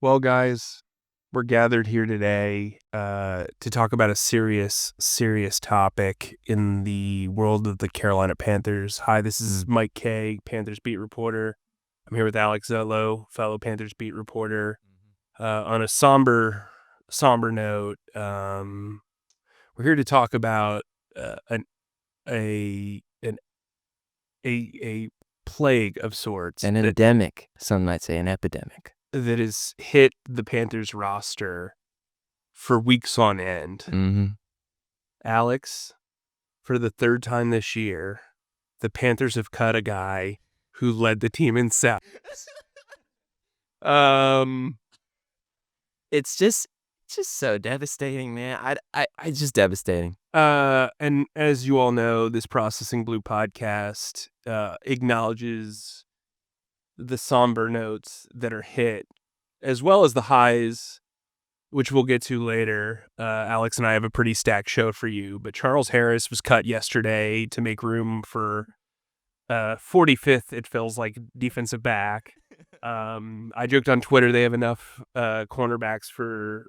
Well, guys, we're gathered here today to talk about a serious topic in the world of the Carolina Panthers. Hi, this is Mike Kaye, Panthers beat reporter. I'm here with Alex Zietlow, fellow Panthers beat reporter. On a somber note, we're here to talk about a plague of sorts. An endemic, some might say an epidemic. That has hit the Panthers roster for weeks on end. Mm-hmm. Alex, for the third time this year, the Panthers have cut a guy who led the team in sacks. It's just so devastating, man. I just devastating. And as you all know, this Processing Blue podcast acknowledges the somber notes that are hit, as well as the highs, which we'll get to later. Alex and I have a pretty stacked show for you, but Charles Harris was cut yesterday to make room for 45th, it feels like, defensive back. I joked on Twitter they have enough cornerbacks for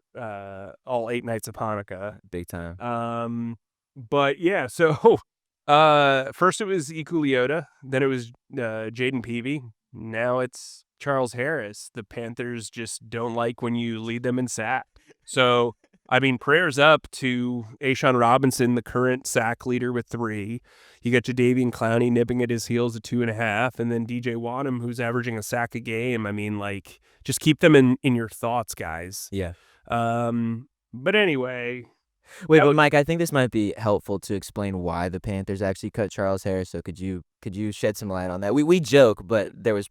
all 8 nights of Hanukkah. Big time. But yeah, so first it was Ikuliota, then it was Jaden Peavy. Now it's Charles Harris. The Panthers just don't like when you lead them in sack. So, I mean, prayers up to A'Shawn Robinson, the current sack leader with 3. You got Jadeveon Clowney nipping at his heels at 2.5, and then DJ Wadham, who's averaging a sack a game. I mean, like, just keep them in your thoughts, guys. Yeah. But anyway. Wait, but Mike, I think this might be helpful to explain why the Panthers actually cut Charles Harris. So could you shed some light on that? We joke, but there was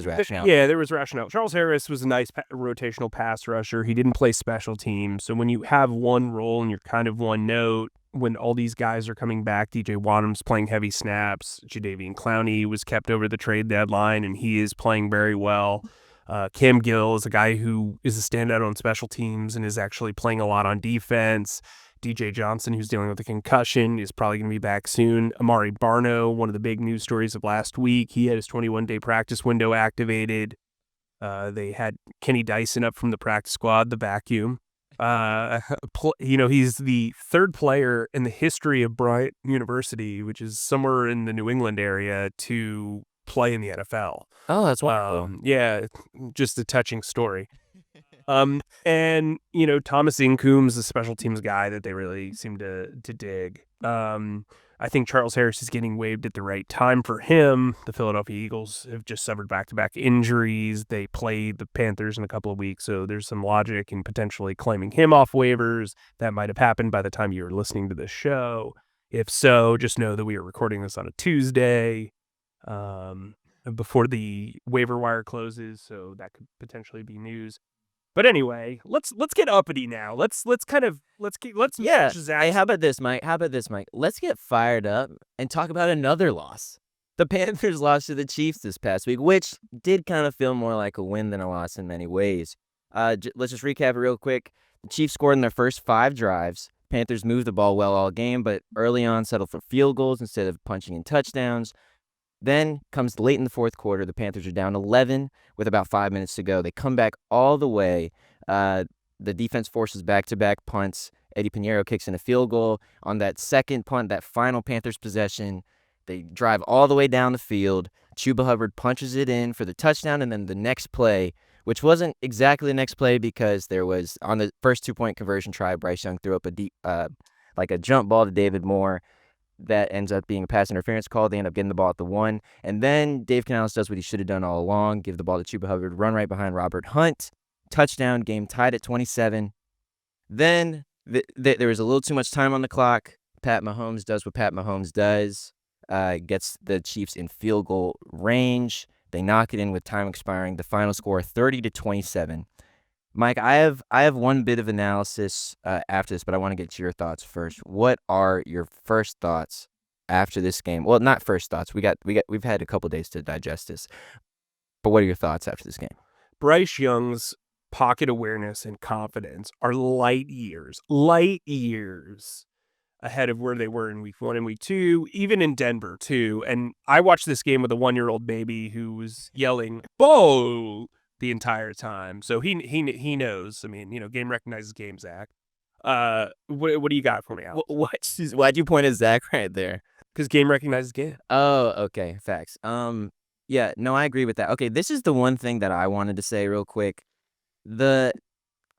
rationale. Yeah, there was rationale. Charles Harris was a nice rotational pass rusher. He didn't play special teams. So when you have one role and you're kind of one note, when all these guys are coming back, DJ Wadham's playing heavy snaps. Jadeveon Clowney was kept over the trade deadline, and he is playing very well. Cam Gill is a guy who is a standout on special teams and is actually playing a lot on defense. DJ Johnson, who's dealing with a concussion, is probably going to be back soon. Amari Barno, one of the big news stories of last week, he had his 21-day practice window activated. They had Kenny Dyson up from the practice squad, the vacuum. He's the 3rd player in the history of Bryant University, which is somewhere in the New England area, to play in the NFL. Oh, that's wonderful. Yeah, just a touching story. And Thomas Incoom's a special teams guy that they really seem to dig. I think Charles Harris is getting waived at the right time for him. The Philadelphia Eagles have just suffered back-to-back injuries. They played the Panthers in a couple of weeks, so there's some logic in potentially claiming him off waivers. That might have happened by the time you were listening to this show. If so, just know that we are recording this on a Tuesday. Before the waiver wire closes, so that could potentially be news. But anyway, let's get uppity now. Let's Yeah. Hey, how about this, Mike? Let's get fired up and talk about another loss. The Panthers lost to the Chiefs this past week, which did kind of feel more like a win than a loss in many ways. Let's just recap it real quick. The Chiefs scored in their first 5 drives. Panthers moved the ball well all game, but early on settled for field goals instead of punching in touchdowns. Then comes late in the 4th quarter. The Panthers are down 11 with about 5 minutes to go. They come back all the way. The defense forces back-to-back punts. Eddie Pinheiro kicks in a field goal. On that second punt, that final Panthers possession, they drive all the way down the field. Chuba Hubbard punches it in for the touchdown, and then the next play, which wasn't exactly the next play because there was, on the first 2-point conversion try, Bryce Young threw up a deep, like a jump ball to David Moore. That ends up being a pass interference call. They end up getting the ball at the 1. And then Dave Canales does what he should have done all along, give the ball to Chuba Hubbard, run right behind Robert Hunt. Touchdown, game tied at 27. Then there was a little too much time on the clock. Pat Mahomes does what Pat Mahomes does, gets the Chiefs in field goal range. They knock it in with time expiring. The final score, 30-27. Mike, I have one bit of analysis after this, but I want to get your thoughts first. What are your first thoughts after this game? Well, not first thoughts. We've had a couple days to digest this. But what are your thoughts after this game? Bryce Young's pocket awareness and confidence are light years ahead of where they were in week 1 and week 2, even in Denver too. And I watched this game with a 1-year-old baby who was yelling, "Bo, the entire time. So he knows. I mean, game recognizes game, Zach. What do you got for me, Alex? Why'd you point at Zach right there? Because game recognizes game. Oh, okay. Facts. Yeah, no, I agree with that. Okay, this is the one thing that I wanted to say real quick.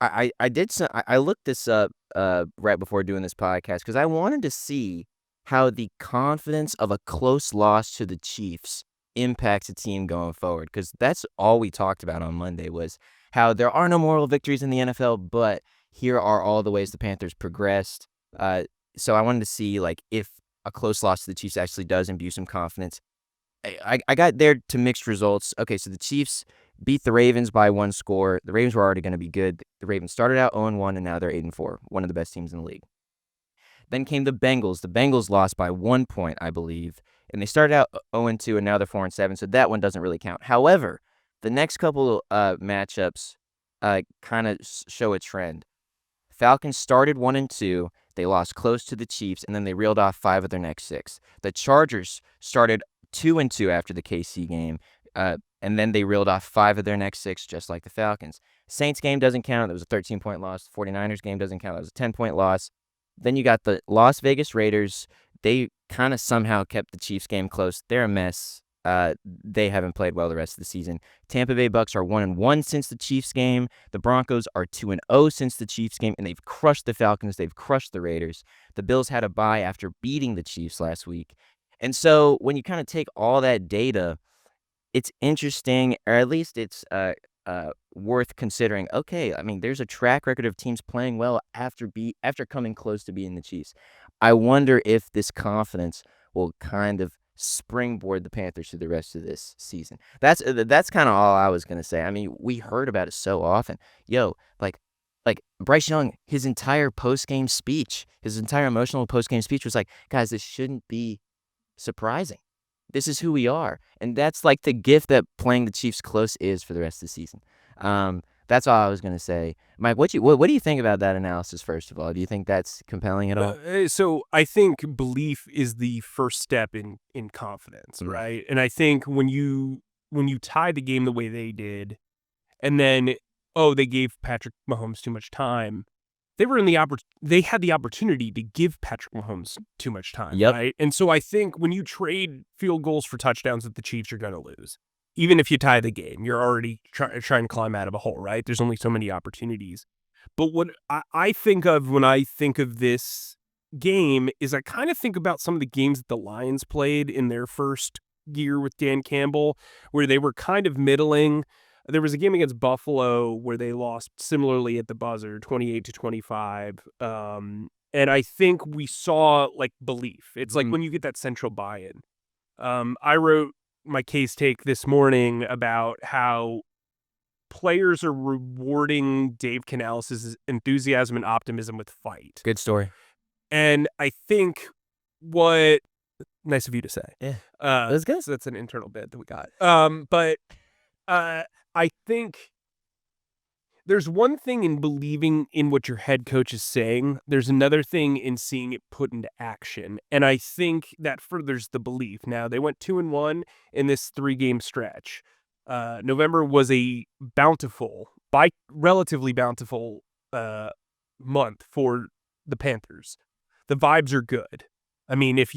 I looked this up right before doing this podcast because I wanted to see how the confidence of a close loss to the Chiefs impacts a team going forward, because that's all we talked about on Monday was how there are no moral victories in the NFL, but here are all the ways the Panthers progressed. So I wanted to see like if a close loss to the Chiefs actually does imbue some confidence. I got there to mixed results. Okay, so the Chiefs beat the Ravens by 1 score. The Ravens were already going to be good. The Ravens started out 0-1, and now they're 8-4, one of the best teams in the league. Then came the Bengals. The Bengals lost by 1 point, I believe, and they started out 0-2, and now they're 4-7, so that one doesn't really count. However, the next couple matchups kind of show a trend. Falcons started 1-2. They lost close to the Chiefs, and then they reeled off 5 of their next 6. The Chargers started 2-2 after the KC game, and then they reeled off 5 of their next 6, just like the Falcons. Saints game doesn't count. That was a 13-point loss. 49ers game doesn't count. That was a 10-point loss. Then you got the Las Vegas Raiders. They kind of somehow kept the Chiefs game close. They're a mess. They haven't played well the rest of the season. Tampa Bay Bucks are 1-1 since the Chiefs game. The Broncos are 2-0 since the Chiefs game, and they've crushed the Falcons. They've crushed the Raiders. The Bills had a bye after beating the Chiefs last week. And so when you kind of take all that data, it's interesting, or at least it's worth considering. Okay, I mean, there's a track record of teams playing well after coming close to beating the Chiefs. I wonder if this confidence will kind of springboard the Panthers through the rest of this season. That's kind of all I was gonna say. I mean, we heard about it so often. Like Bryce Young, his entire post-game speech, his entire emotional post-game speech was like, guys, this shouldn't be surprising. This is who we are. And that's like the gift that playing the Chiefs close is for the rest of the season. That's all I was going to say. Mike, what do you think about that analysis, first of all? Do you think that's compelling at all? So I think belief is the first step in confidence, right? And I think when you tie the game the way they did, and then, they gave Patrick Mahomes too much time, they had the opportunity to give Patrick Mahomes too much time, right? And so I think when you trade field goals for touchdowns with the Chiefs, you're going to lose. Even if you tie the game, you're already trying to climb out of a hole, right? There's only so many opportunities. But what I think of when I think of this game is I kind of think about some of the games that the Lions played in their first year with Dan Campbell, where they were kind of middling. There was a game against Buffalo where they lost similarly at the buzzer, 28-25. And I think we saw like belief. It's like when you get that central buy-in. I wrote my case take this morning about how players are rewarding Dave Canales' enthusiasm and optimism with fight. Good story. And I think nice of you to say. Yeah. That's good. So that's an internal bit that we got. But I think there's one thing in believing in what your head coach is saying. There's another thing in seeing it put into action. And I think that furthers the belief. Now, they went 2-1 in this 3-game stretch. November was a relatively bountiful month for the Panthers. The vibes are good. I mean, if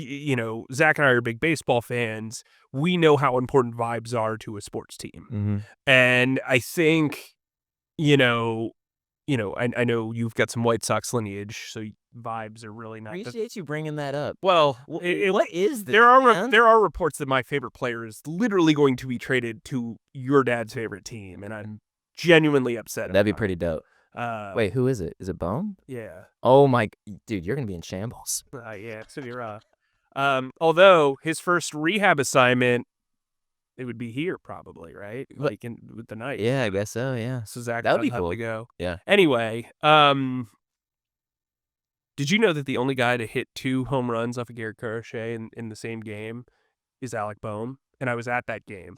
Zach and I are big baseball fans, we know how important vibes are to a sports team. Mm-hmm. And I think, I know you've got some White Sox lineage, so vibes are really not. Appreciate you bringing that up. Well, what is this? There are reports that my favorite player is literally going to be traded to your dad's favorite team, and I'm genuinely upset. That'd be pretty dope. Wait, who is it? Is it Bone? Yeah. Oh my, dude, you're gonna be in shambles. Yeah, it's gonna be rough. Although his first rehab assignment, it would be here probably, right? Like with the Knights. Yeah, I guess so. Yeah. So Zach, that would be cool to go. Yeah. Anyway, did you know that the only guy to hit 2 home runs off of Garrett Crochet in the same game is Alec Boehm? And I was at that game.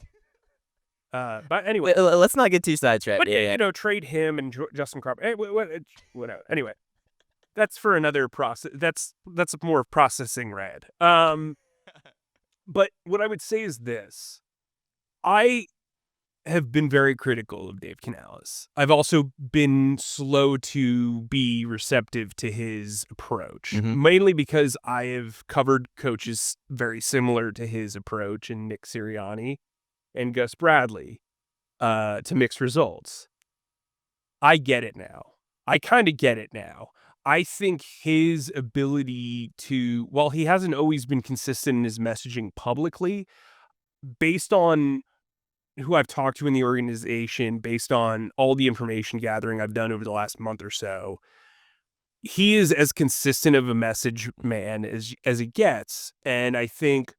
But anyway, let's not get too sidetracked. But trade him and Justin Crawford. Hey, whatever. Anyway, that's for another process. That's more of processing red. But what I would say is this: I have been very critical of Dave Canales. I've also been slow to be receptive to his approach, mainly because I have covered coaches very similar to his approach in Nick Sirianni and Gus Bradley to mixed results. I get it now. I kind of get it now. I think his ability to, while he hasn't always been consistent in his messaging publicly, based on who I've talked to in the organization, based on all the information gathering I've done over the last month or so, he is as consistent of a message man as it gets. And I think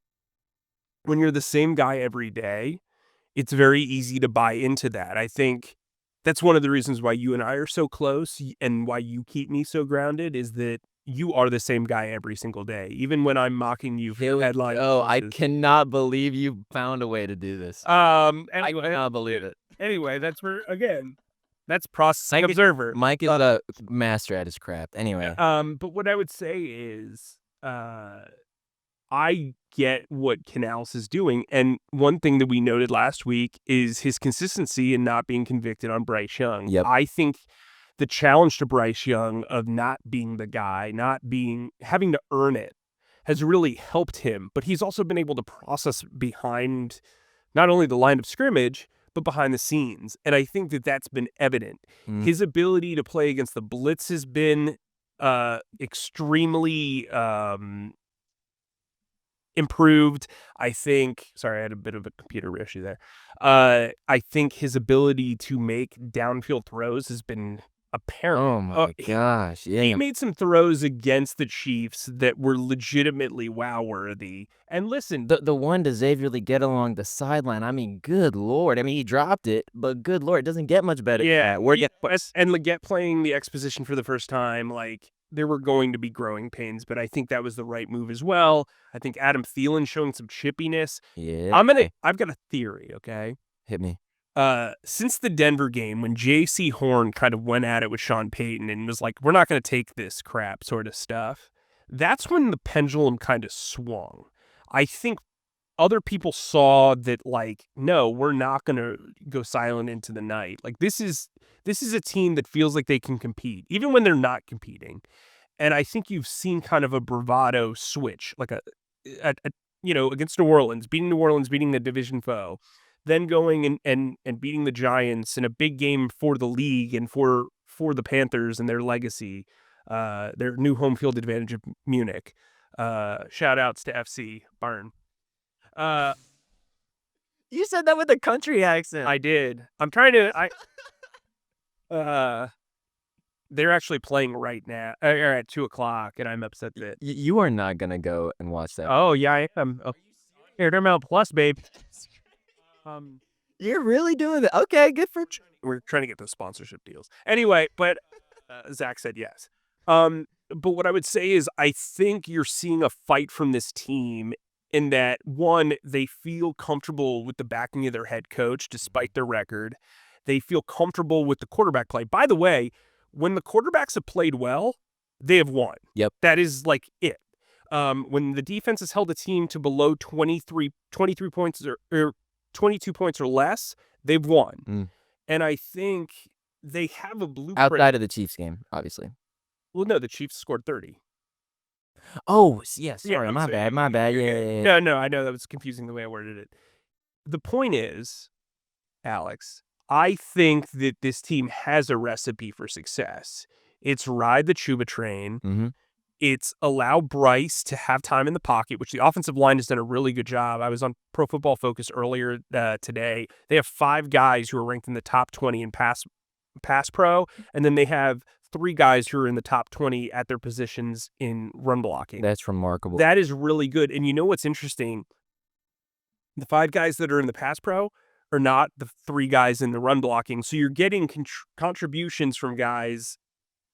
when you're the same guy every day, it's very easy to buy into that. I think that's one of the reasons why you and I are so close and why you keep me so grounded is that you are the same guy every single day, even when I'm mocking you for headline. Oh, I cannot believe you found a way to do this. I cannot believe it. Anyway, that's processing observer. Mike is a master at his craft. Anyway. But what I would say is, I get what Canales is doing. And one thing that we noted last week is his consistency in not being convicted on Bryce Young. Yep. I think the challenge to Bryce Young of not being the guy, having to earn it, has really helped him. But he's also been able to process behind not only the line of scrimmage, but behind the scenes. And I think that that's been evident. His ability to play against the blitz has been extremely improved. I think, sorry, I had a bit of a computer issue there. I think his ability to make downfield throws has been apparent. Oh my gosh. Yeah. He made some throws against the Chiefs that were legitimately wow-worthy. And listen, the one to Xavier Legette along the sideline, I mean, good Lord. I mean, he dropped it, but good Lord, it doesn't get much better. Yeah. And Legette playing the exposition for the first time, like, there were going to be growing pains, but I think that was the right move as well. I think Adam Thielen showing some chippiness. Yeah. I've got a theory, okay? Hit me. Since the Denver game, when J.C. Horn kind of went at it with Sean Payton and was like, we're not going to take this crap sort of stuff, that's when the pendulum kind of swung. I think other people saw that, like, no, we're not going to go silent into the night. Like, this is a team that feels like they can compete, even when they're not competing. And I think you've seen kind of a bravado switch, like against New Orleans, beating the division foe, then going and beating the Giants in a big game for the league and for the Panthers and their legacy, their new home field advantage of Munich. Shout outs to FC Bayern. You said that with a country accent. I did. I'm trying to. They're actually playing right now at 2:00, and I'm upset that you are not gonna go and watch that. Oh yeah, I am. Oh, here, Paramount Plus, babe. You're really doing that? Okay, good for. We're trying to get those sponsorship deals. Anyway, but Zach said yes. But what I would say is, I think you're seeing a fight from this team. In that, one, they feel comfortable with the backing of their head coach despite their record. They feel comfortable with the quarterback play. By the way, when the quarterbacks have played well, they have won. Yep. That is like it. When the defense has held a team to below 23 points or 22 points or less, they've won. And I think they have a blueprint. Outside of the Chiefs game, obviously. Well, no, the Chiefs scored 30. Oh, yes. Sorry, Yeah, my bad. Yeah. No, I know that was confusing the way I worded it. The point is, Alex, I think that this team has a recipe for success. It's ride the Chuba train. It's allow Bryce to have time in the pocket, which the offensive line has done a really good job. I was on Pro Football Focus earlier today. They have 5 guys who are ranked in the top 20 in pass pro, and then they have 3 guys who are in the top 20 at their positions in run blocking. That's remarkable. That is really good. And you know what's interesting? The 5 guys that are in the pass pro are not the 3 guys in the run blocking. So you're getting contributions from guys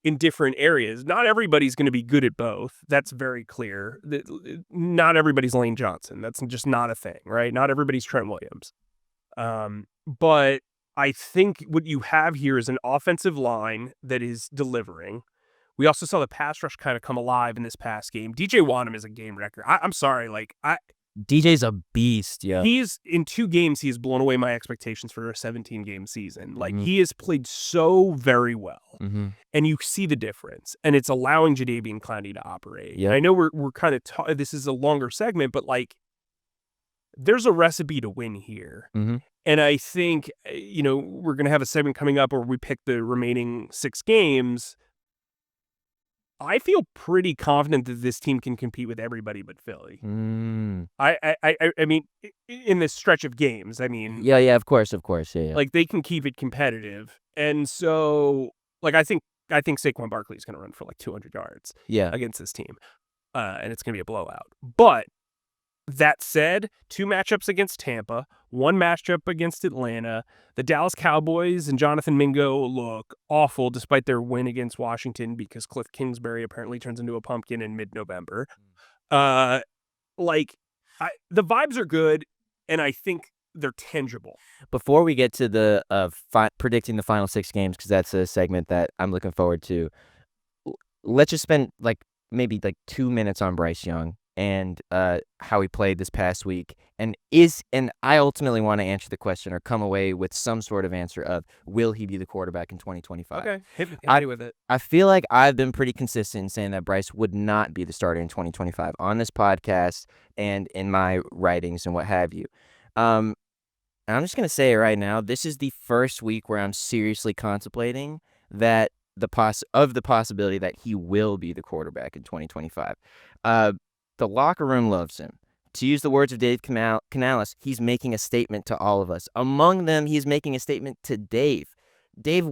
in different areas. Not everybody's going to be good at both. That's very clear. Not everybody's Lane Johnson. That's just not a thing, right? Not everybody's Trent Williams. But I think what you have here is an offensive line that is delivering. We also saw the pass rush kind of come alive in this past game. DJ Wadham is a game wrecker. I'm sorry. Like, DJ's a beast, yo. He's in 2 games. He's blown away my expectations for a 17-game season. Like he has played so very well, and you see the difference. And it's allowing Jadeveon Clowney to operate. Yep. I know we're kind of this is a longer segment, but like there's a recipe to win here. And I think we're gonna have a segment coming up where we pick the remaining 6 games. I feel pretty confident that this team can compete with everybody but Philly. I mean, in this stretch of games, I mean, Yeah, of course, yeah. like they can keep it competitive, and so like I think Saquon Barkley is going to run for like 200 yards, against this team, and it's going to be a blowout. But that said, 2 matchups against Tampa, 1 matchup against Atlanta. The Dallas Cowboys and Jonathan Mingo look awful despite their win against Washington because Cliff Kingsbury apparently turns into a pumpkin in mid-November. The vibes are good, and I think they're tangible. Before we get to the predicting the final 6 games, because that's a segment that I'm looking forward to, let's just spend maybe 2 minutes on Bryce Young and how he played this past week, and I ultimately want to answer the question or come away with some sort of answer of, will he be the quarterback in 2025? Okay, hit me with it. I feel like I've been pretty consistent in saying that Bryce would not be the starter in 2025 on this podcast and in my writings and what have you. And I'm just going to say it right now, this is the first week where I'm seriously contemplating that the possibility that he will be the quarterback in 2025. The locker room loves him. To use the words of Dave Canales, he's making a statement to all of us. Among them, he's making a statement to Dave. Dave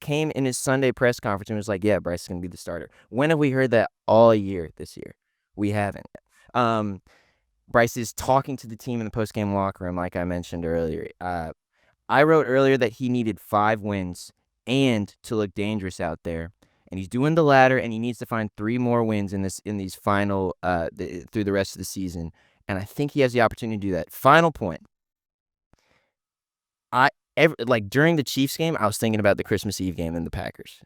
came in his Sunday press conference and was like, yeah, Bryce is going to be the starter. When have we heard that all year this year? We haven't. Bryce is talking to the team in the postgame locker room, like I mentioned earlier. I wrote earlier that he needed 5 wins and to look dangerous out there. And he's doing the latter, and he needs to find 3 more wins in these final through the rest of the season. And I think he has the opportunity to do that. Final point. During the Chiefs game, I was thinking about the Christmas Eve game in the Packers.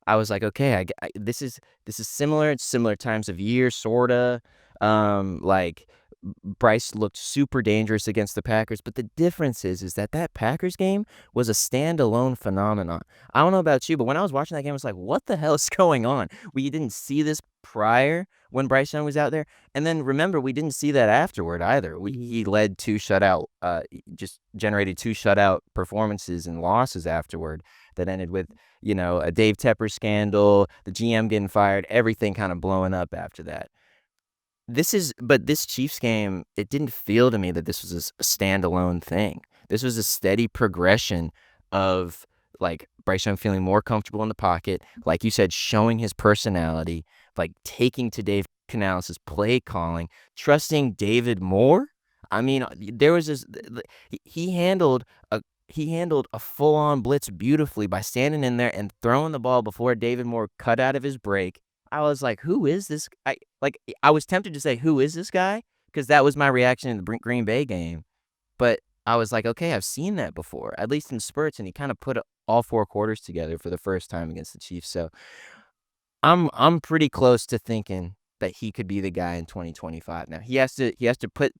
I was like, okay, this is similar. It's similar times of year, sorta. Bryce looked super dangerous against the Packers, but the difference is that Packers game was a standalone phenomenon. I don't know about you, but when I was watching that game, I was like, what the hell is going on? We didn't see this prior when Bryce Young was out there. And then remember, we didn't see that afterward either. He led 2 shutout, just generated 2 shutout performances and losses afterward that ended with, a Dave Tepper scandal, the GM getting fired, everything kind of blowing up after that. But this Chiefs game, it didn't feel to me that this was a standalone thing. This was a steady progression of Bryce Young feeling more comfortable in the pocket, like you said, showing his personality, taking to Dave Canales' play calling, trusting David more. I mean, there was this. He handled a full-on blitz beautifully by standing in there and throwing the ball before David Moore cut out of his break. I was like, who is this? I was tempted to say, who is this guy? Because that was my reaction in the Green Bay game. But I was like, okay, I've seen that before, at least in spurts, and he kind of put all 4 quarters together for the first time against the Chiefs. So I'm pretty close to thinking that he could be the guy in 2025. Now he has to put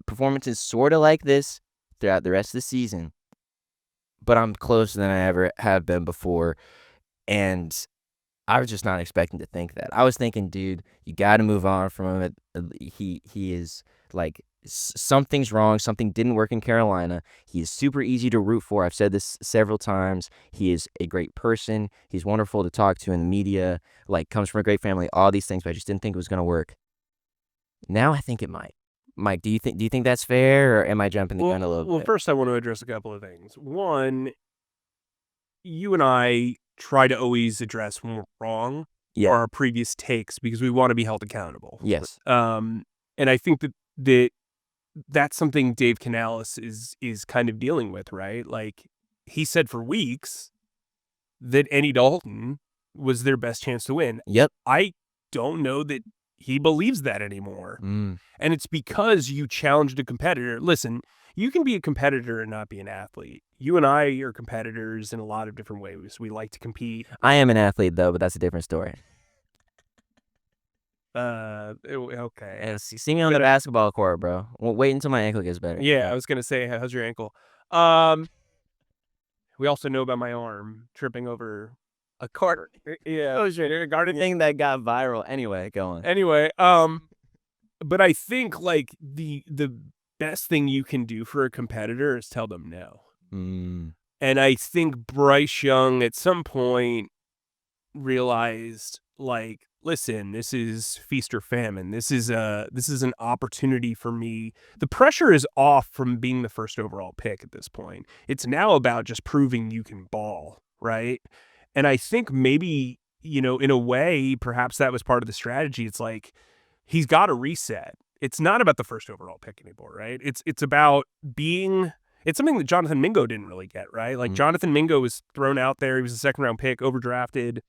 performances sort of like this throughout the rest of the season, but I'm closer than I ever have been before, and I was just not expecting to think that. I was thinking, dude, you got to move on from him. He is something's wrong. Something didn't work in Carolina. He is super easy to root for. I've said this several times. He is a great person. He's wonderful to talk to in the media. Comes from a great family. All these things, but I just didn't think it was going to work. Now I think it might. Mike, do you think that's fair, or am I jumping the gun a little bit? Well, first I want to address a couple of things. One, you and I try to always address when we're wrong or our previous takes because we want to be held accountable. Yes. And I think that's something Dave Canales is kind of dealing with, right? He said for weeks that Andy Dalton was their best chance to win. Yep. I don't know that he believes that anymore. And it's because you challenged a competitor. Listen, you can be a competitor and not be an athlete. You and I are competitors in a lot of different ways. We like to compete. I am an athlete, though, but that's a different story. Okay. And see me on the basketball court, bro. Well, wait until my ankle gets better. Yeah, I was gonna say, how's your ankle? We also know about my arm tripping over A quarter. Yeah. Oh, sure. Garden Thing that got viral. Anyway, go on. Anyway, but I think like the best thing you can do for a competitor is tell them no. And I think Bryce Young at some point realized, like, listen, this is feast or famine. This is an opportunity for me. The pressure is off from being the first overall pick at this point. It's now about just proving you can ball, right? And I think maybe, in a way, perhaps that was part of the strategy. It's like he's got to reset. It's not about the first overall pick anymore, right? It's about being. It's something that Jonathan Mingo didn't really get, right? Like Jonathan Mingo was thrown out there. He was a second-round pick, overdrafted.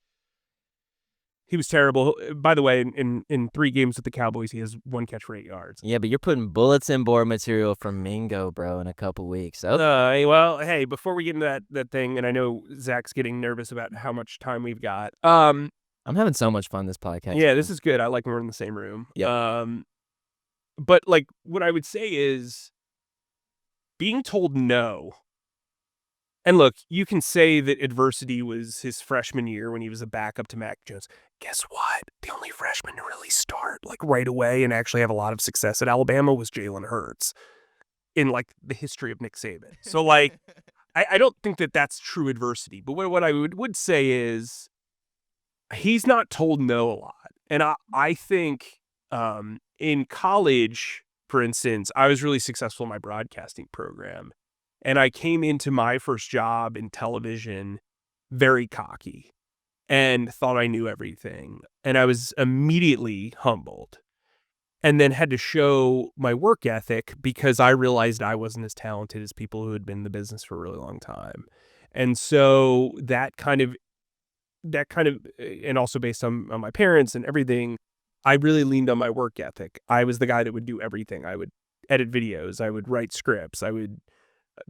He was terrible. By the way, in 3 games with the Cowboys, he has 1 catch for 8 yards. Yeah, but you're putting bulletin board material from Mingo, bro, in a couple weeks. Well, hey, before we get into that thing, and I know Zach's getting nervous about how much time we've got. I'm having so much fun this podcast. Yeah, this is good. I like when we're in the same room. Yep. But like what I would say is being told no. And look, you can say that adversity was his freshman year when he was a backup to Mac Jones. Guess what? The only freshman to really start like right away and actually have a lot of success at Alabama was Jalen Hurts in like the history of Nick Saban. So like, I don't think that that's true adversity. But what I would say is he's not told no a lot. And I think in college, for instance, I was really successful in my broadcasting program. And I came into my first job in television very cocky and thought I knew everything. And I was immediately humbled and then had to show my work ethic because I realized I wasn't as talented as people who had been in the business for a really long time. And so that kind of, and also based on my parents and everything, I really leaned on my work ethic. I was the guy that would do everything. I would edit videos. I would write scripts. I would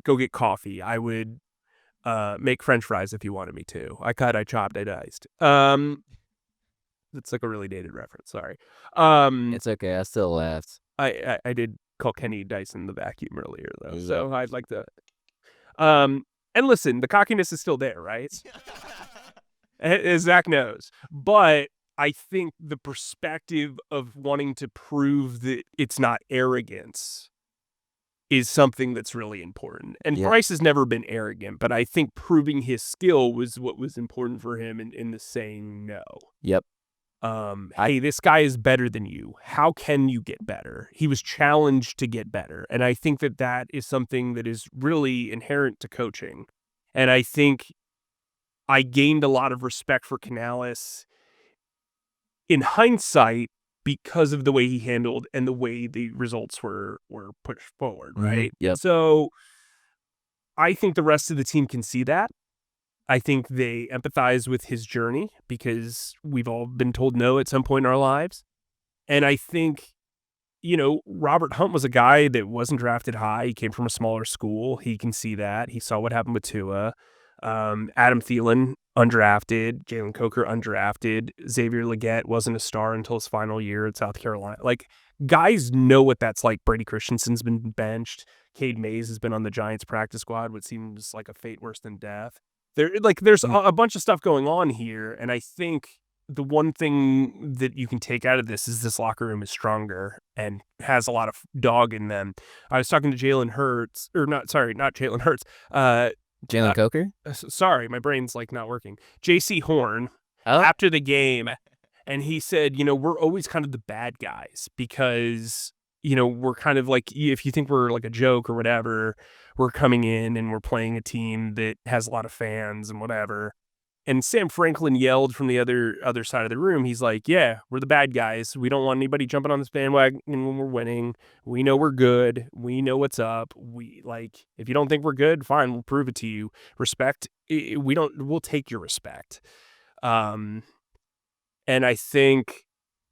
go get coffee. I would make French fries if you wanted me to. I cut, I chopped, I diced. It's like a really dated reference. Sorry. It's okay. I still laughed. I did call Kenny Dyson the vacuum earlier though, so I'd like to. And listen, the cockiness is still there, right? As Zach knows, but I think the perspective of wanting to prove that it's not arrogance is something that's really important. And Bryce has never been arrogant, but I think proving his skill was what was important for him in the saying no. Yep. Hey, this guy is better than you. How can you get better? He was challenged to get better. And I think that is something that is really inherent to coaching. And I think I gained a lot of respect for Canales in hindsight because of the way he handled and the way the results were pushed forward, right? Yep. So I think the rest of the team can see that. I think they empathize with his journey because we've all been told no at some point in our lives. And I think, Robert Hunt was a guy that wasn't drafted high. He came from a smaller school. He can see that. He saw what happened with Tua. Adam Thielen, undrafted. Jalen Coker, undrafted. Xavier Legette wasn't a star until his final year at South Carolina. Like, guys know what that's like. Brady Christensen's been benched. Cade Mays has been on the Giants practice squad, what seems like a fate worse than death. There's a bunch of stuff going on here, and I think the one thing that you can take out of this is this locker room is stronger and has a lot of dog in them. I was talking to Jalen Hurts, not Jalen Hurts. Jalen Coker? Sorry, my brain's like not working. J.C. Horn after the game, and he said, we're always kind of the bad guys because, we're kind of like, if you think we're like a joke or whatever, we're coming in and we're playing a team that has a lot of fans and whatever. And Sam Franklin yelled from the other side of the room. He's like, yeah, we're the bad guys. We don't want anybody jumping on this bandwagon when we're winning. We know we're good. We know what's up. If you don't think we're good, fine, we'll prove it to you. Respect. We'll take your respect. And I think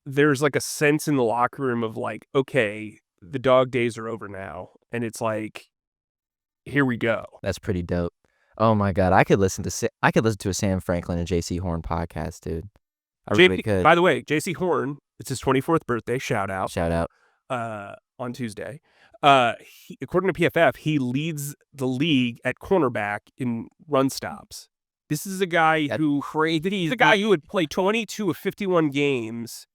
there's like a sense in the locker room of like, okay, the dog days are over now. And it's like, here we go. That's pretty dope. Oh my God, I could listen to a Sam Franklin and J.C. Horn podcast, dude. I really could. By the way, J.C. Horn It's his 24th birthday. Shout out. Shout out. On Tuesday. According to PFF, he leads the league at cornerback in run stops. This is a guy who would play 22 of 51 games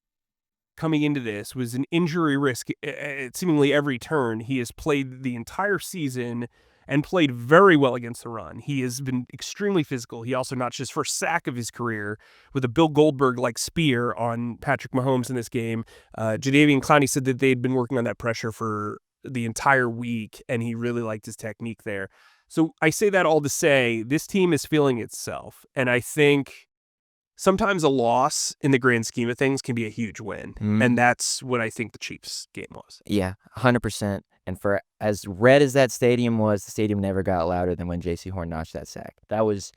coming into this, was an injury risk at seemingly every turn. He has played the entire season and played very well against the run. He has been extremely physical. He also notched his first sack of his career with a Bill Goldberg-like spear on Patrick Mahomes in this game. Jadeveon Clowney said that they'd been working on that pressure for the entire week, and he really liked his technique there. So I say that all to say this team is feeling itself, and I think sometimes a loss in the grand scheme of things can be a huge win, and that's what I think the Chiefs game was. Yeah, 100%. And for as red as that stadium was, the stadium never got louder than when J.C. Horn notched that sack. That was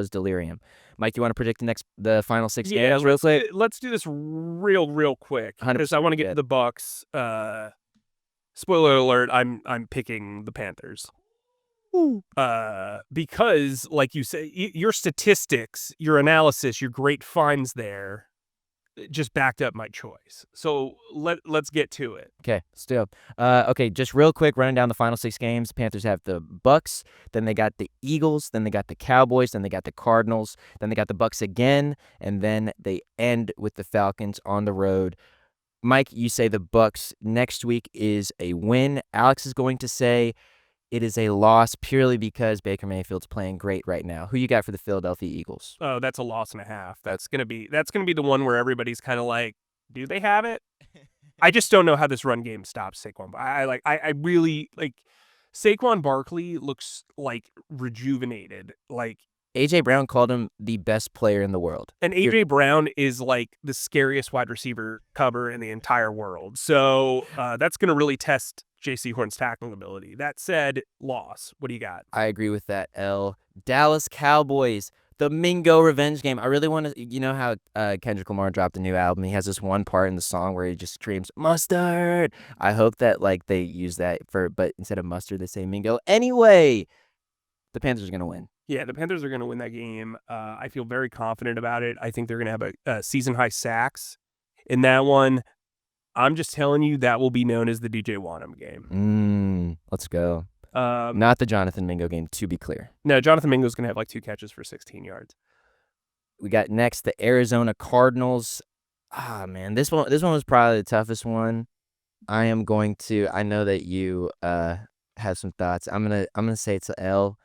delirium. Mike, you want to predict the final 6 games real quick? Let's do this real quick because I want to get to the Bucks. Spoiler alert: I'm picking the Panthers. Because, like you say, your statistics, your analysis, your great finds there just backed up my choice. So let's get to it. Okay, still. Okay, just real quick, running down the final 6 games. The Panthers have the Bucks, then they got the Eagles, then they got the Cowboys, then they got the Cardinals, then they got the Bucks again, and then they end with the Falcons on the road. Mike, you say the Bucks next week is a win. Alex is going to say it is a loss purely because Baker Mayfield's playing great right now. Who you got for the Philadelphia Eagles? Oh, that's a loss and a half. That's gonna be the one where everybody's kind of like, do they have it? I just don't know how this run game stops Saquon. I really like Saquon Barkley looks like rejuvenated. Like A.J. Brown called him the best player in the world. And A.J. Brown is like the scariest wide receiver cover in the entire world. So that's going to really test J.C. Horn's tackling ability. That said, loss. What do you got? I agree with that, L. Dallas Cowboys, the Mingo revenge game. I really want to, you know how Kendrick Lamar dropped a new album. He has this one part in the song where he just screams, mustard. I hope that like they use that but instead of mustard, they say Mingo. Anyway, the Panthers are going to win. Yeah, the Panthers are going to win that game. I feel very confident about it. I think they're going to have a season-high sacks in that one. I'm just telling you that will be known as the DJ Wanham game. Let's go. Not the Jonathan Mingo game, to be clear. No, Jonathan Mingo's going to have like 2 catches for 16 yards. We got next the Arizona Cardinals. Man, this one was probably the toughest one. I know that you have some thoughts. I'm gonna say it's an L.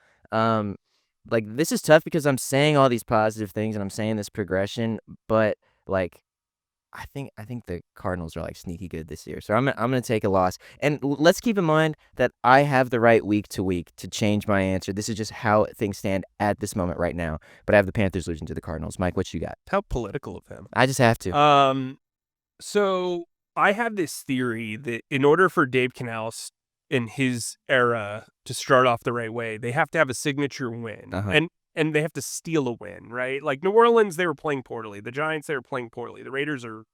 Like this is tough because I'm saying all these positive things and I'm saying this progression, but like I think the Cardinals are like sneaky good this year. So I'm gonna take a loss. And let's keep in mind that I have the right week to week to change my answer. This is just how things stand at this moment right now. But I have the Panthers losing to the Cardinals. Mike, what you got? How political of him. I just have to. So I have this theory that in order for Dave Canales in his era to start off the right way, they have to have a signature win. And they have to steal a win, right? Like New Orleans, they were playing poorly. The Giants, they were playing poorly. The Raiders are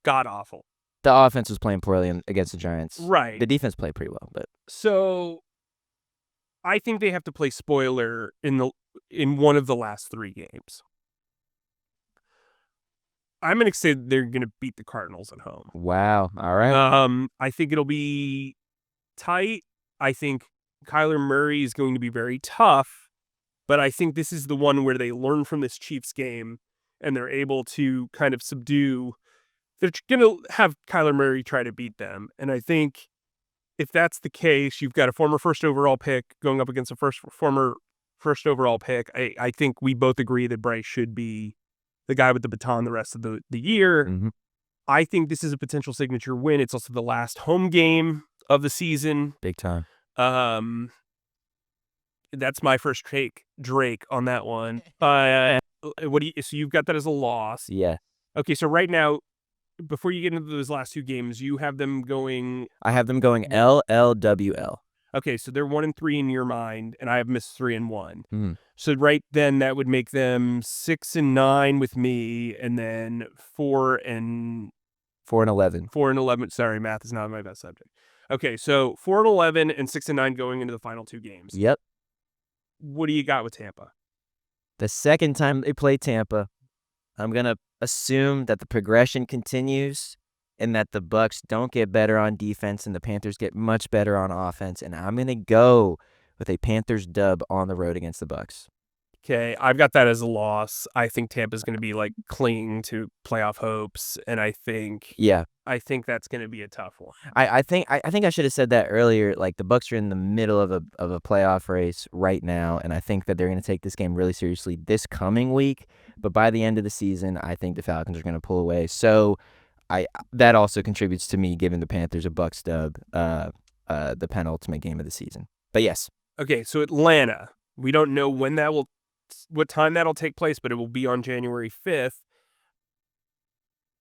god-awful. The offense was playing poorly against the Giants. Right. The defense played pretty well. But so I think they have to play spoiler in one of the last 3 games. I'm going to say they're going to beat the Cardinals at home. Wow. All right. I think it'll be tight. I think Kyler Murray is going to be very tough. But I think this is the one where they learn from this Chiefs game and they're able to kind of subdue. They're going to have Kyler Murray try to beat them. And I think if that's the case, you've got a former first overall pick going up against a former first overall pick. I think we both agree that Bryce should be the guy with the baton the rest of the year. Mm-hmm. I think this is a potential signature win. It's also the last home game of the season. Big time. That's my first Drake on that one. So you've got that as a loss. Yeah. Okay, so right now, before you get into those last 2 games, you have them going. I have them going LLWL. Okay, so they're 1-3 in your mind, and I have missed 3-1. Mm. So right then that would make them 6-9 with me, and then 4-11. 4-11. Sorry, math is not my best subject. Okay, so 4-11 and 6-9 going into the final 2 games. Yep. What do you got with Tampa? The second time they play Tampa, I'm going to assume that the progression continues. in that the Bucs don't get better on defense and the Panthers get much better on offense, and I'm going to go with a Panthers dub on the road against the Bucs. Okay, I've got that as a loss. I think Tampa's going to be like clinging to playoff hopes, and I think that's going to be a tough one. I think I should have said that earlier. Like, the Bucs are in the middle of a playoff race right now, and I think that they're going to take this game really seriously this coming week. But by the end of the season, I think the Falcons are going to pull away. So that also contributes to me giving the Panthers a Bucs dub, the penultimate game of the season. But yes. Okay, so Atlanta. We don't know what time that'll take place, but it will be on January 5th.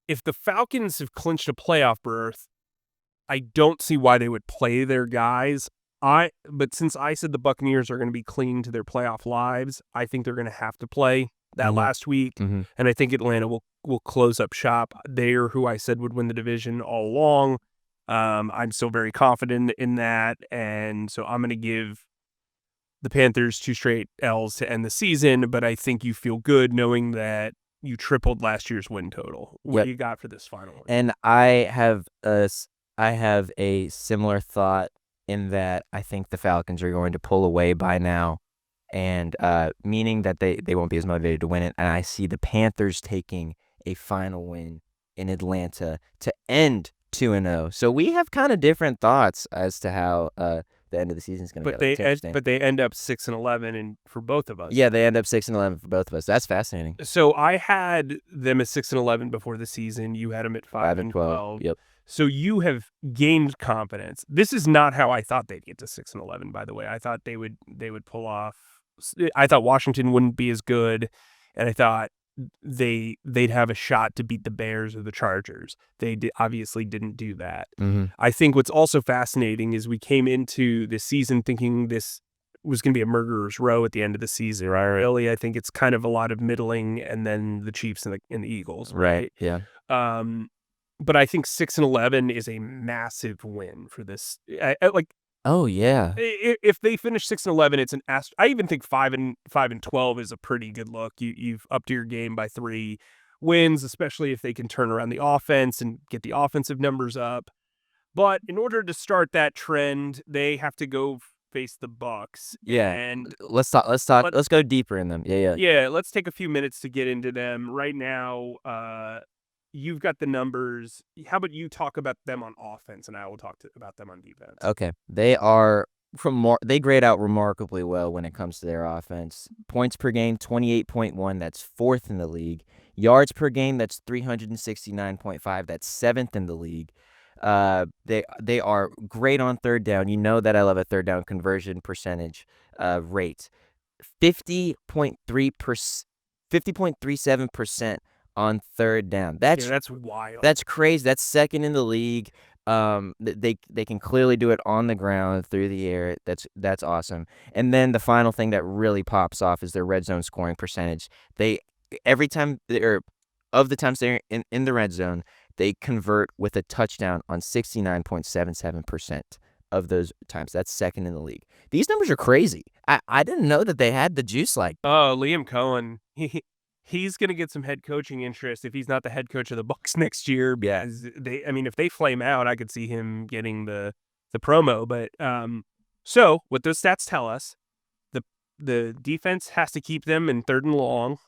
If the Falcons have clinched a playoff berth, I don't see why they would play their guys. But since I said the Buccaneers are going to be clinging to their playoff lives, I think they're going to have to play that last week. And I think Atlanta will close up shop. They're who I said would win the division all along. I'm still very confident in that. And so I'm going to give the Panthers 2 straight L's to end the season, but I think you feel good knowing that you tripled last year's win total. What do you got for this final one? And I have a similar thought in that I think the Falcons are going to pull away by now, and meaning that they won't be as motivated to win it. And I see the Panthers taking a final win in Atlanta to end 2-0. So we have kind of different thoughts as to how the end of the season is going to go. But they end up 6-11 and for both of us. Yeah, they end up 6-11 for both of us. That's fascinating. So I had them at 6-11 before the season. You had them at 5-12. Yep. So you have gained confidence. This is not how I thought they'd get to 6-11. By the way, I thought they would pull off. I thought Washington wouldn't be as good, and I thought they'd have a shot to beat the Bears or the Chargers. They obviously didn't do that. I think what's also fascinating is we came into this season thinking this was going to be a murderer's row at the end of the season. Right? Really, I think it's kind of a lot of middling, and then the Chiefs and the Eagles. Right? Yeah. But I think 6-11 is a massive win for this. Oh yeah. If they finish 6-11, it's an I even think 5-12 is a pretty good look. You've upped your game by 3 wins, especially if they can turn around the offense and get the offensive numbers up. But in order to start that trend, they have to go face the Bucs. Yeah. And let's go deeper in them. Yeah. Yeah, let's take a few minutes to get into them. Right now, you've got the numbers. How about you talk about them on offense, and I will talk about them on defense. Okay. They grade out remarkably well when it comes to their offense. Points per game, 28.1. That's 4th in the league. Yards per game, that's 369.5. That's 7th in the league. They are great on third down. You know that I love a third down conversion percentage rate. 50.37% on third down. That's wild. That's crazy. That's 2nd in the league. They can clearly do it on the ground, through the air. That's awesome. And then the final thing that really pops off is their red zone scoring percentage. Of the times they're in the red zone, they convert with a touchdown on 69.77% of those times. That's 2nd in the league. These numbers are crazy. I didn't know that they had the juice like. Oh, Liam Cohen. He's going to get some head coaching interest if he's not the head coach of the Bucs next year. Yeah. If they flame out, I could see him getting the promo. But so what those stats tell us, the defense has to keep them in 3rd and long.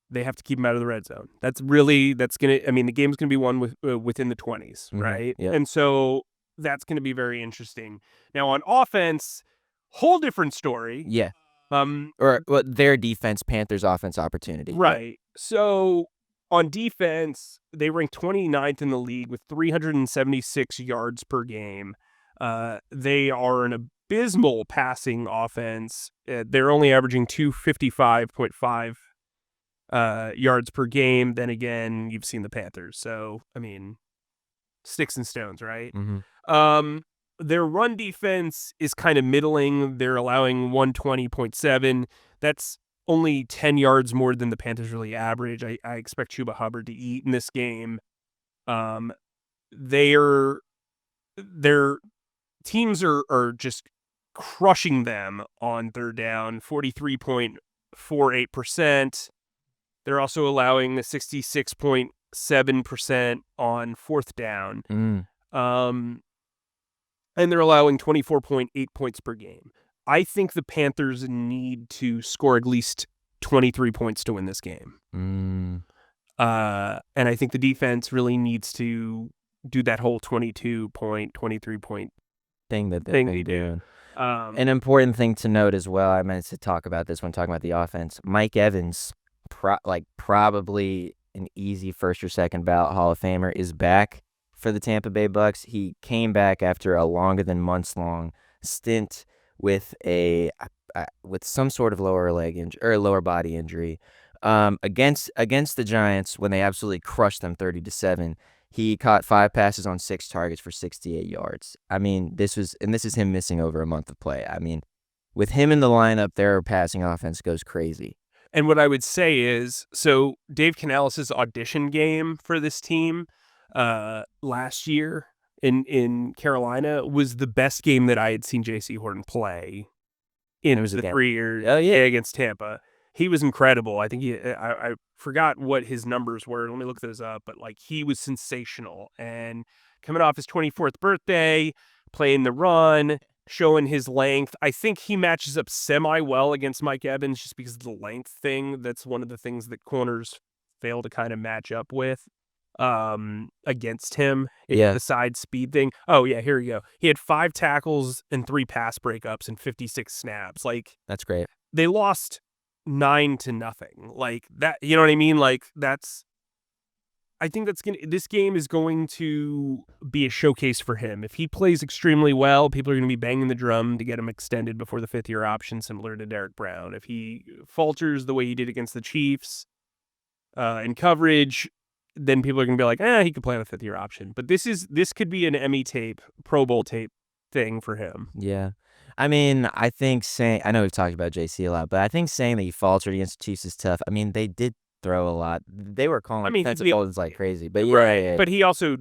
They have to keep them out of the red zone. The game's going to be won within the 20s, right? Yep. And so that's going to be very interesting. Now on offense, whole different story. Yeah. Their defense, Panthers offense opportunity. Right. So on defense, they rank 29th in the league with 376 yards per game. They are an abysmal passing offense. They're only averaging 255.5 yards per game. Then again, you've seen the Panthers. So, sticks and stones, right? Their run defense is kind of middling. They're allowing 120.7. That's only 10 yards more than the Panthers really average. I expect Chuba Hubbard to eat in this game. Their teams are just crushing them on third down, 43.48%. They're also allowing the 66.8 7% on fourth down. Mm. And they're allowing 24.8 points per game. I think the Panthers need to score at least 23 points to win this game. Mm. And I think the defense really needs to do that whole 22 point, 23 point thing that thing they they do. do. An important thing to note as well, I meant to talk about this when talking about the offense. Mike Evans, probably an easy first or second ballot Hall of Famer, is back for the Tampa Bay Bucks. He came back after a longer than months-long stint with with some sort of lower leg injury or lower body injury against the Giants when they absolutely crushed them 30-7. He caught 5 passes on 6 targets for 68 yards. I mean, this is him missing over a month of play. I mean, with him in the lineup, their passing offense goes crazy. And what I would say is, so Dave Canales' audition game for this team last year in Carolina was the best game that I had seen J.C. Horton play in the 3 years against Tampa. He was incredible. I think I forgot what his numbers were. Let me look those up. But like, he was sensational. And coming off his 24th birthday, playing the run, showing his length. I think he matches up semi-well against Mike Evans just because of the length thing. That's one of the things that corners fail to kind of match up with against him. The side speed thing. Oh, yeah, here we go. He had 5 tackles and 3 pass breakups and 56 snaps. Like, that's great. They lost 9-0. Like that, you know what I mean? Like, I think this game is going to be a showcase for him. If he plays extremely well, people are going to be banging the drum to get him extended before the 5th-year option, similar to Derek Brown. If he falters the way he did against the Chiefs in coverage, then people are going to be like, he could play on the 5th-year option. But this could be an Emmy tape, Pro Bowl tape thing for him. Yeah. I mean, I think I know we've talked about JC a lot, but I think saying that he faltered against the Chiefs is tough. I mean, they did throw a lot. They were calling defensive holdings like crazy, but But he also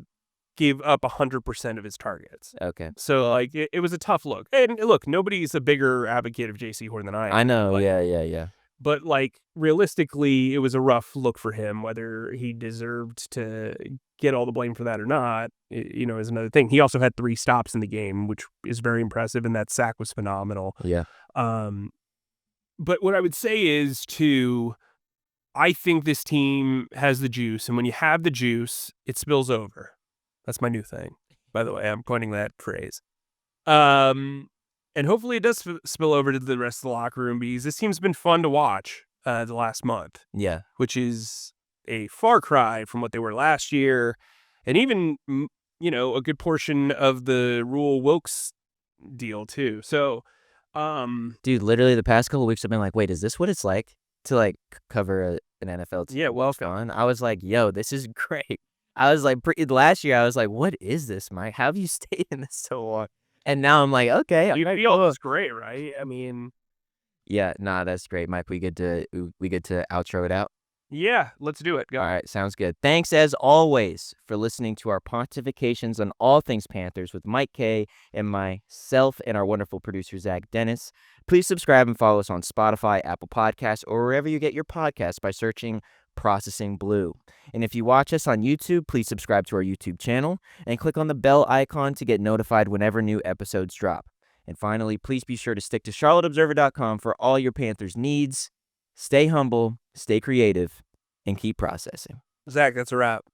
gave up 100% of his targets. Okay. So like it was a tough look. And look, nobody's a bigger advocate of JC Horton than I am. I know. Yeah. But like, realistically, it was a rough look for him. Whether he deserved to get all the blame for that or not, is another thing. He also had 3 stops in the game, which is very impressive, and that sack was phenomenal. Yeah. But what I would say is, I think this team has the juice, and when you have the juice, it spills over. That's my new thing, by the way. I'm coining that phrase. And hopefully it does spill over to the rest of the locker room, because this team's been fun to watch the last month. Yeah. Which is a far cry from what they were last year. And even, a good portion of the Rule Wilkes deal, too. So, dude, literally the past couple of weeks I've been like, wait, is this what it's like to like cover an NFL team? Yeah, welcome. I was like, yo, this is great. I was like, last year I was like, what is this, Mike? How have you stayed in this so long? And now I'm like, okay. It's great, right? I mean, yeah, nah, that's great, Mike. We get to outro it out. Yeah, let's do it. Go. All right, sounds good. Thanks as always for listening to our pontifications on all things Panthers with Mike Kaye and myself and our wonderful producer Zach Dennis. Please subscribe and follow us on Spotify, Apple Podcasts, or wherever you get your podcasts by searching Processing Blue. And if you watch us on YouTube, please subscribe to our YouTube channel and click on the bell icon to get notified whenever new episodes drop. And finally, please be sure to stick to charlotteobserver.com for all your Panthers needs. Stay humble, stay creative, and keep processing. Zach, that's a wrap.